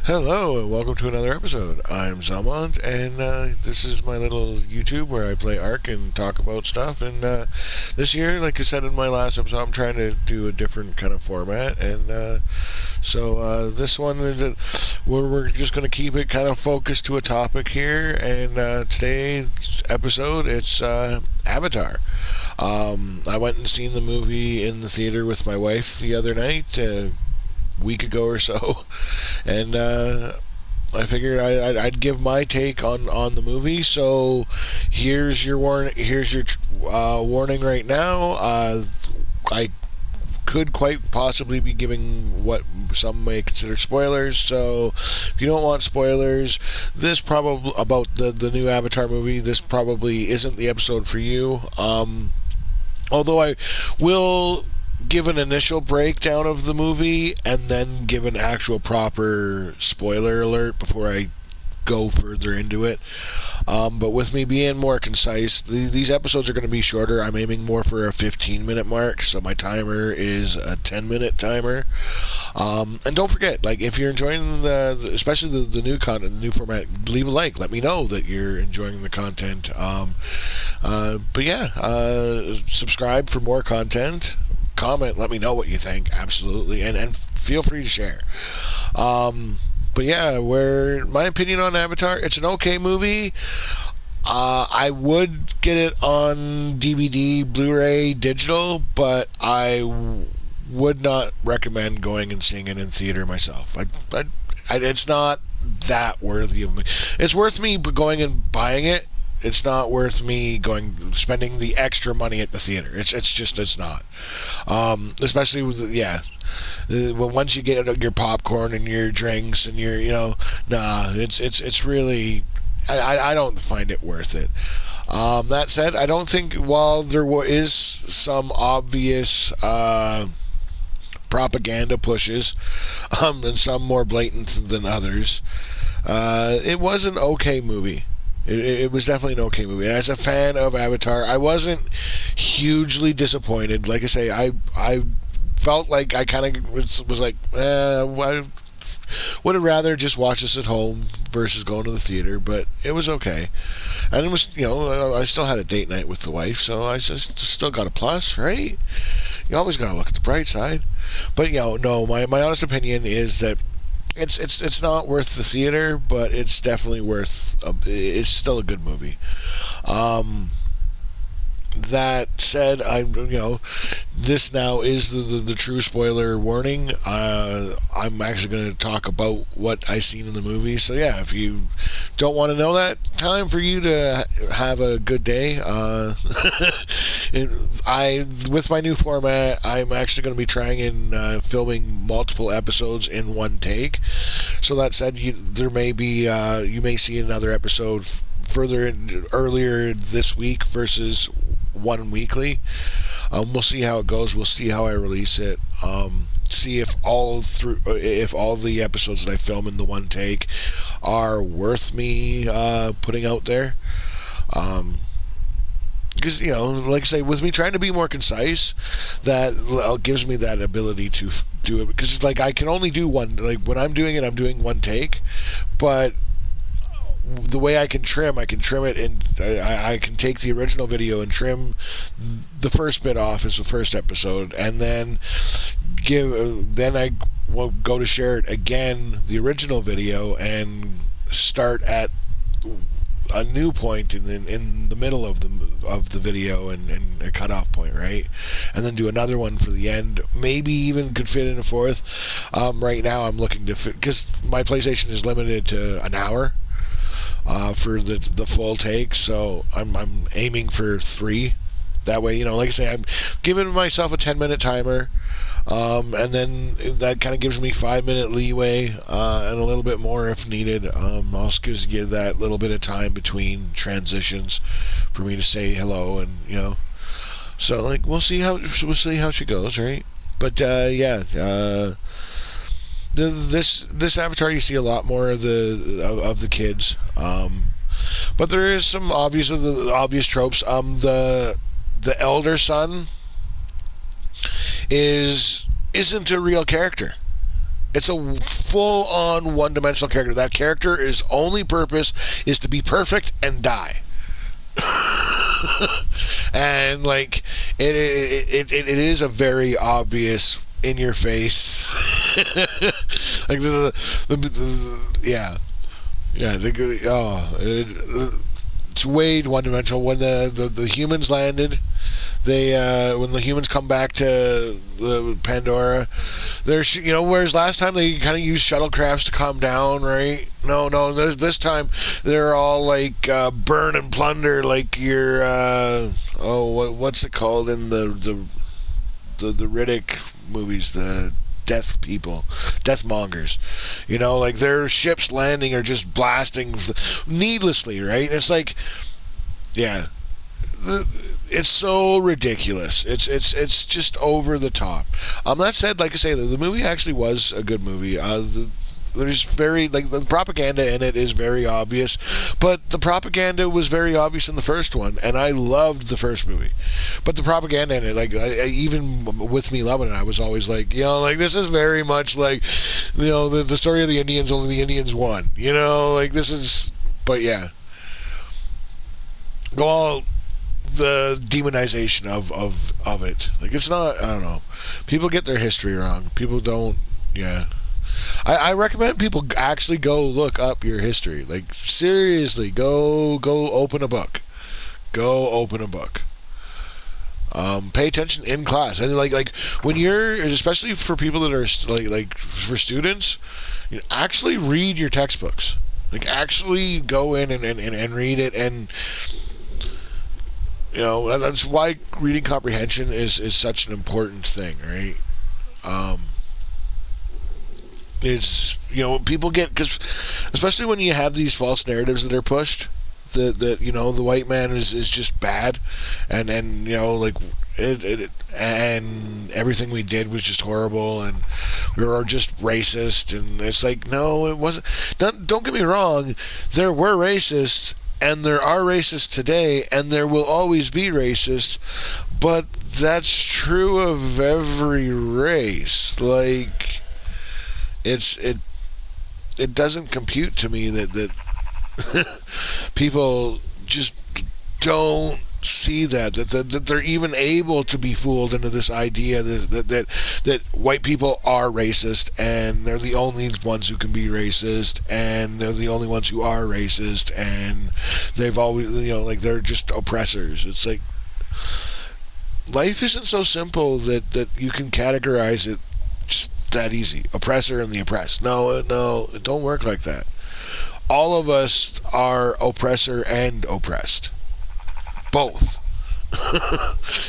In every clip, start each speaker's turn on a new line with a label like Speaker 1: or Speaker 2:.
Speaker 1: Hello and welcome to another episode. I'm Zelmond, and this is my little YouTube where I play Ark and talk about stuff. And this year, like I said in my last episode, I'm trying to do a different kind of format. And so this one, we're just going to keep it kind of focused to a topic here. And today's episode, it's Avatar. I went and seen the movie in the theater with my wife the other night. Week ago or so, and I figured I'd give my take on the movie. So here's your warning. Here's your warning right now. I could quite possibly be giving what some may consider spoilers. So if you don't want spoilers, this probably about the new Avatar movie. This probably isn't the episode for you. Although I will give an initial breakdown of the movie and then give an actual proper spoiler alert before I go further into it. But with me being more concise, these episodes are going to be shorter. I'm aiming more for a 15-minute mark, so my timer is a 10-minute timer. And don't forget, like, if you're enjoying especially the new content, the new format, leave a like. Let me know that you're enjoying the content. But yeah, subscribe for more content. Comment, let me know what you think, absolutely, and feel free to share. But yeah, where my opinion on Avatar, it's an okay movie. I would get it on DVD, Blu-ray, digital, but I would not recommend going and seeing it in theater myself. It's not that worthy of me. It's worth me going and buying it. It's not worth me spending the extra money at the theater. It's not. Especially with once you get your popcorn and your drinks and it's really, I don't find it worth it. That said, I don't think while there is some obvious propaganda pushes, and some more blatant than others, it was an okay movie. It was definitely an okay movie. As a fan of Avatar, I wasn't hugely disappointed. Like I say, I felt like I kind of was like, I would have rather just watch this at home versus going to the theater, but it was okay. And it was, I still had a date night with the wife, so I just still got a plus, right? You always got to look at the bright side. But, no, my honest opinion is that it's not worth the theater, but it's definitely it's still a good movie. That said, this now is the true spoiler warning. I'm actually going to talk about what I seen in the movie. So yeah, if you don't want to know that, time for you to have a good day. With my new format, I'm actually going to be trying and filming multiple episodes in one take. So that said, there may be you may see another episode earlier this week versus one weekly. We'll see how it goes. We'll see how I release it. See if all the episodes that I film in the one take are worth me putting out there. Because like I say, with me trying to be more concise, that gives me that ability to do it. Because like I can only do one. Like when I'm doing it, I'm doing one take, but the way I can trim it, and I can take the original video and trim the first bit off as the first episode, and then I will go to share it again, the original video, and start at a new point in the middle of the video and a cutoff point, right? And then do another one for the end. Maybe even could fit in a fourth. Right now I'm looking to fit, because my PlayStation is limited to an hour. For the full take, so I'm aiming for 3. That way, like I say, I'm giving myself a 10-minute timer, and then that kind of gives me 5-minute leeway, and a little bit more if needed. Also gives you that little bit of time between transitions for me to say hello, and so like we'll see how she goes, right? But this Avatar, you see a lot more of the kids, but there is some obvious tropes. The elder son isn't a real character. It's a full-on one-dimensional character. That character is only purpose is to be perfect and die. And like it is a very obvious in your face like yeah it's way one dimensional. When the humans landed, they when the humans come back to Pandora, there's whereas last time they kind of used shuttlecrafts to calm down, right? No, this time they're all like burn and plunder, like your what's it called in the Riddick movies, the death people, death mongers. Like their ships landing are just blasting needlessly, right? And it's like, yeah, it's so ridiculous. It's just over the top. That said, like I say, the movie actually was a good movie. There's very like the propaganda in it is very obvious, but the propaganda was very obvious in the first one, and I loved the first movie. But the propaganda in it, like even with me loving it, I was always like, like this is very much like, the story of the Indians. Only the Indians won. Like this is, but yeah, go all the demonization of it. Like it's not. I don't know. People get their history wrong. People don't. Yeah. I recommend people actually go look up your history. Like seriously, go open a book. Go open a book. Pay attention in class, and like when you're, especially for people that are like for students, actually read your textbooks. Like actually go in and read it, and that's why reading comprehension is such an important thing, right? Is people get, because especially when you have these false narratives that are pushed that the white man is just bad, and like it and everything we did was just horrible, and we were just racist, and it's like, no, it wasn't. Don't get me wrong, there were racists, and there are racists today, and there will always be racists, but that's true of every race. Like it doesn't compute to me that people just don't see that they're even able to be fooled into this idea that white people are racist, and they're the only ones who can be racist, and they're the only ones who are racist, and they've always, like they're just oppressors. It's like, life isn't so simple that you can categorize it just that easy. Oppressor and the oppressed. No, it don't work like that. All of us are oppressor and oppressed. Both.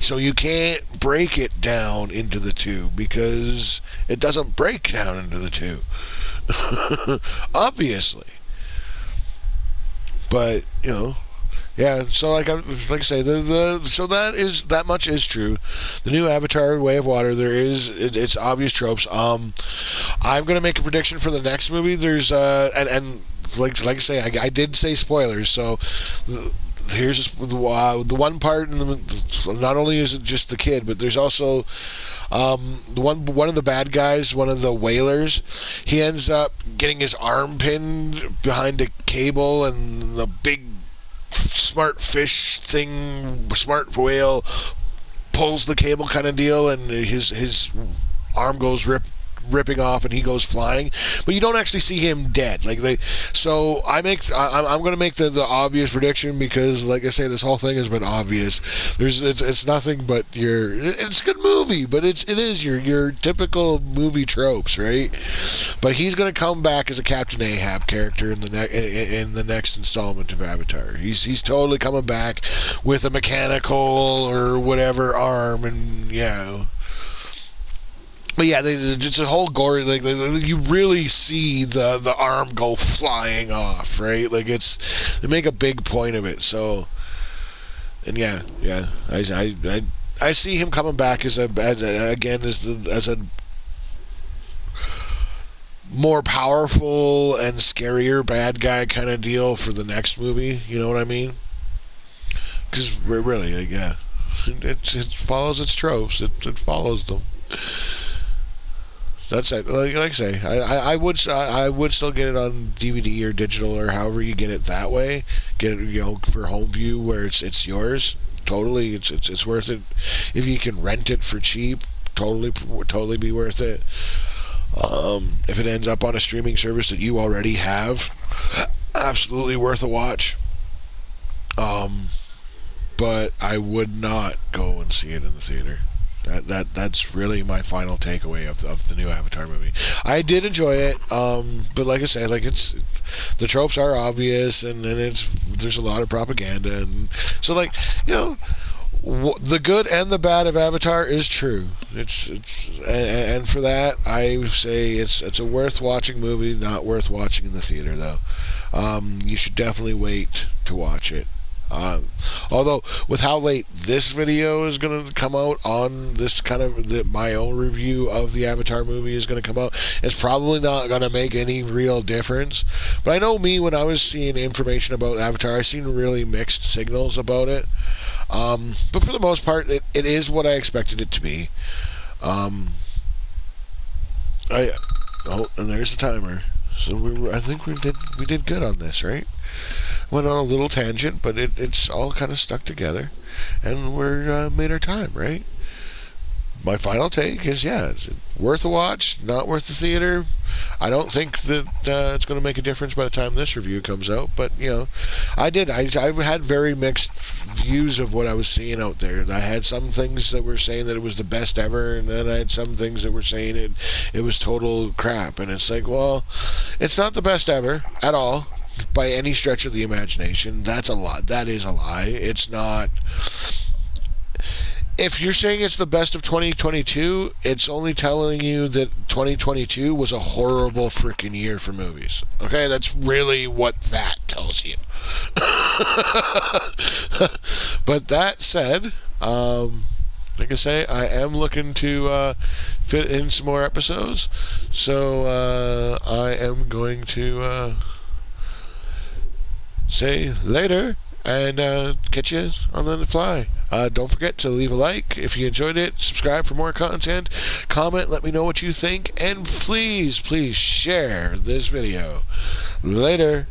Speaker 1: So you can't break it down into the two, because it doesn't break down into the two. Obviously. But, yeah, so like I say, so that much is true. The new Avatar: Way of Water, it's obvious tropes. I'm gonna make a prediction for the next movie. There's and like I say, I did say spoilers. So here's the one part, not only is it just the kid, but there's also one of the bad guys, one of the whalers. He ends up getting his arm pinned behind a cable, and the big smart fish thing, smart whale, pulls the cable kind of deal, and his arm goes ripping off, and he goes flying, but you don't actually see him dead. So I'm going to make the obvious prediction, because like I say, this whole thing has been obvious. It's nothing but it's a good movie, but it is your typical movie tropes, right? But he's going to come back as a Captain Ahab character in the next installment of Avatar. He's totally coming back with a mechanical or whatever arm, and but yeah, it's a whole gory. Like you really see the arm go flying off, right? Like they make a big point of it. So, and I see him coming back as a more powerful and scarier bad guy kind of deal for the next movie. You know what I mean? Because really, it follows its tropes. It follows them. That's it. Like I say, I would still get it on DVD or digital or however you get it that way. Get it, for home view where it's yours. Totally, it's worth it. If you can rent it for cheap, totally be worth it. If it ends up on a streaming service that you already have, absolutely worth a watch. But I would not go and see it in the theater. That's really my final takeaway of the new Avatar movie. I did enjoy it, but like I said, it's the tropes are obvious, and there's a lot of propaganda, and so the good and the bad of Avatar is true. And for that I say it's a worth watching movie, not worth watching in the theater though. You should definitely wait to watch it. Although, with how late this video is going to come out on this my own review of the Avatar movie is going to come out, it's probably not going to make any real difference. But I know when I was seeing information about Avatar, I seen really mixed signals about it. But for the most part, it is what I expected it to be. And there's the timer. So I think we did good on this, right? Went on a little tangent, but it's all kind of stuck together, and we're made our time, right? My final take is, it's worth a watch, not worth the theater. I don't think that it's going to make a difference by the time this review comes out, but I had very mixed views of what I was seeing out there. I had some things that were saying that it was the best ever, and then I had some things that were saying it was total crap, and it's like, well, it's not the best ever at all by any stretch of the imagination. That's a lie. That is a lie. It's not. If you're saying it's the best of 2022, it's only telling you that 2022 was a horrible freaking year for movies. Okay, that's really what that tells you. But that said, like I say, I am looking to fit in some more episodes, so I am going to say later and catch you on the fly. Don't forget to leave a like if you enjoyed it, subscribe for more content, comment, let me know what you think, and please share this video. Later.